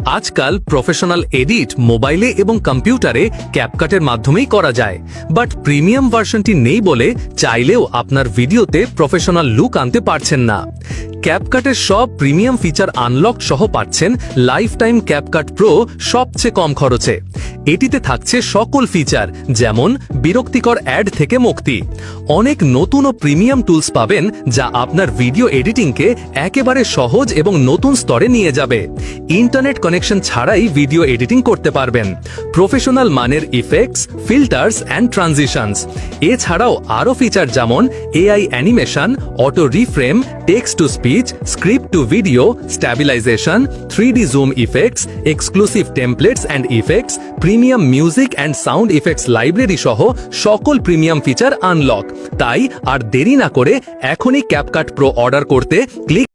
আজকাল professional edit মোবাইলে এবং কম্পিউটারে ক্যাপকাটের মাধ্যমেই করা যায়, বাট প্রিমিয়াম ভার্সনটি নেই বলে চাইলেও আপনার ভিডিওতে প্রফেশনাল লুক আনতে পারছেন না। ক্যাপকাটের সব প্রিমিয়াম ফিচার আনলক সহ পাচ্ছেন লাইফ টাইম ক্যাপকাট প্রো সবচেয়ে কম খরচে। এটিতে থাকছে সকল ফিচার, যেমন বিরক্তিকর অ্যাড থেকে মুক্তি। অনেক নতুন ও প্রিমিয়াম টুলস পাবেন যা আপনার ভিডিও এডিটিংকে একেবারে সহজ এবং নতুন স্তরে নিয়ে যাবে। ইন্টারনেট কানেকশন ছাড়াই ভিডিও এডিটিং করতে পারবেন। প্রফেশনাল মানের ইফেক্টস, ফিল্টার্স অ্যান্ড ট্রানজিশনস। এছাড়াও আরও ফিচার যেমন AI animation, auto reframe, text to speech, script to video, stabilization, 3D zoom effects, exclusive templates and effects, premium music and sound effects library সহ সকল premium feature unlock. তাই আর দেরি না করে এখনই ক্যাপকাট প্রো অর্ডার করতে click